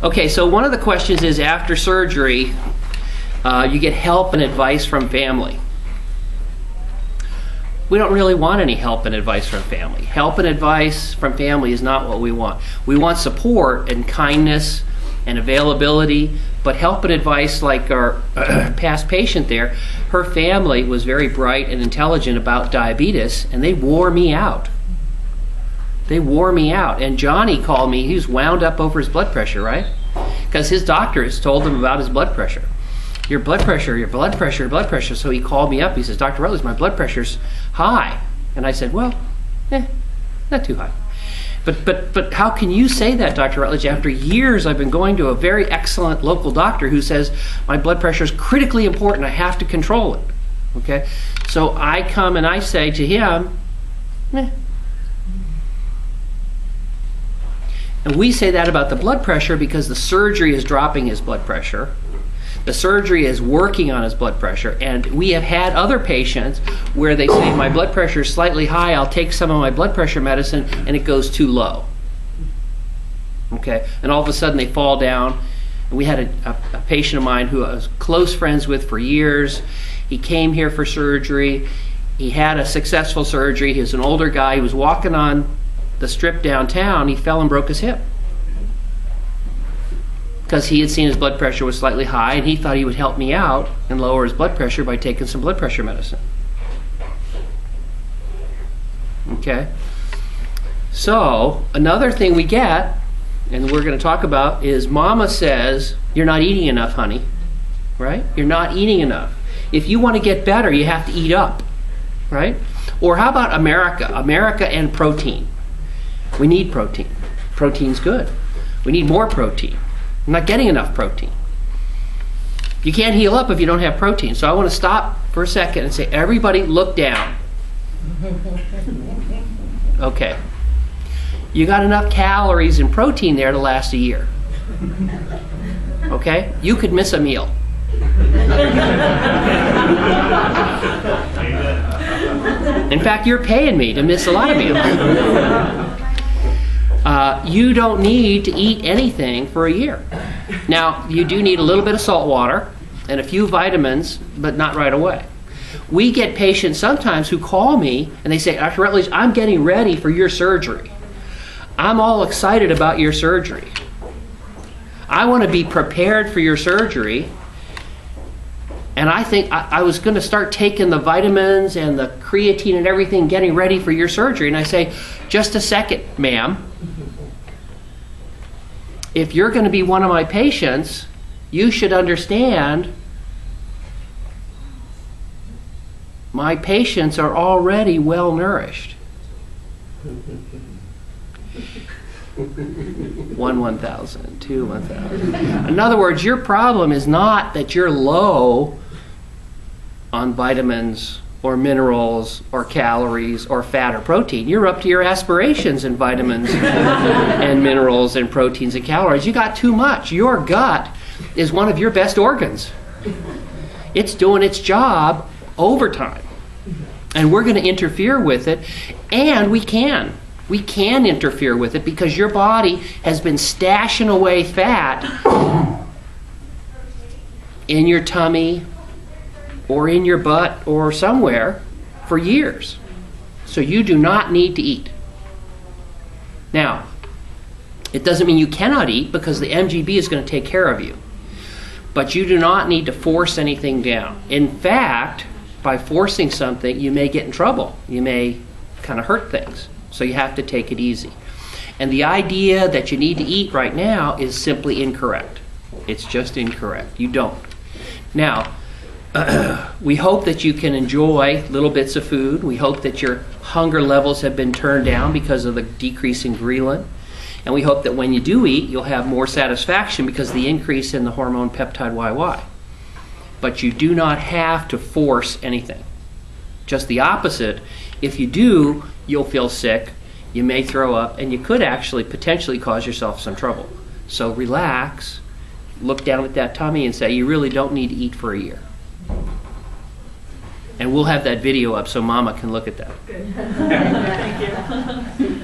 Okay, so one of the questions is, after surgery, you get help and advice from family. We don't really want any help and advice from family. Help and advice from family is not what we want. We want support and kindness and availability, but help and advice, like our past patient there, her family was very bright and intelligent about diabetes, and they wore me out. They wore me out. And Johnny called me. He was wound up over his blood pressure, right? Because his doctors told him about his blood pressure. Your blood pressure, your blood pressure, your blood pressure. So he called me up. He says, Dr. Rutledge, my blood pressure's high. And I said, well, not too high. But how can you say that, Dr. Rutledge? After years I've been going to a very excellent local doctor who says my blood pressure is critically important. I have to control it. Okay? So I come and I say to him, And we say that about the blood pressure because the surgery is dropping his blood pressure. The surgery is working on his blood pressure. And we have had other patients where they say, my blood pressure is slightly high, I'll take some of my blood pressure medicine, and it goes too low. Okay? And all of a sudden they fall down. And we had a patient of mine who I was close friends with for years. He came here for surgery. He had a successful surgery. He was an older guy. He was walking on the strip downtown. He fell and broke his hip because he had seen his blood pressure was slightly high, and he thought he would help me out and lower his blood pressure by taking some blood pressure medicine. Okay? So, another thing we get, and we're going to talk about, is Mama says, you're not eating enough, honey. Right? You're not eating enough. If you want to get better, you have to eat up. Right? Or how about America? America and protein. We need protein. Protein's good. We need more protein. I'm not getting enough protein. You can't heal up if you don't have protein. So I want to stop for a second and say, everybody look down. Okay. You got enough calories and protein there to last a year. Okay? You could miss a meal. In fact, you're paying me to miss a lot of meals. You don't need to eat anything for a year. Now, you do need a little bit of salt water and a few vitamins, but not right away. We get patients sometimes who call me and they say, Dr. Rutledge, I'm getting ready for your surgery. I'm all excited about your surgery. I want to be prepared for your surgery. And I think I was going to start taking the vitamins and the creatine and everything, getting ready for your surgery. And I say, just a second, ma'am. If you're going to be one of my patients, you should understand my patients are already well nourished. 1,000, 2, 1,000. In other words, your problem is not that you're low on vitamins or minerals or calories or fat or protein. You're up to your aspirations in vitamins and minerals and proteins and calories. You got too much. Your gut is one of your best organs. It's doing its job overtime. And we're going to interfere with it, and we can. We can interfere with it because your body has been stashing away fat in your tummy or in your butt or somewhere for years. So you do not need to eat. Now, it doesn't mean you cannot eat because the MGB is going to take care of you. But you do not need to force anything down. In fact, by forcing something, you may get in trouble. You may kind of hurt things. So you have to take it easy. And the idea that you need to eat right now is simply incorrect. It's just incorrect. You don't. Now, we hope that you can enjoy little bits of food. We hope that your hunger levels have been turned down because of the decrease in ghrelin. And we hope that when you do eat, you'll have more satisfaction because of the increase in the hormone peptide YY. But you do not have to force anything. Just the opposite. If you do, you'll feel sick, you may throw up, and you could actually potentially cause yourself some trouble. So relax, look down at that tummy and say, you really don't need to eat for a year. And we'll have that video up so Mama can look at that. Good. Thank you.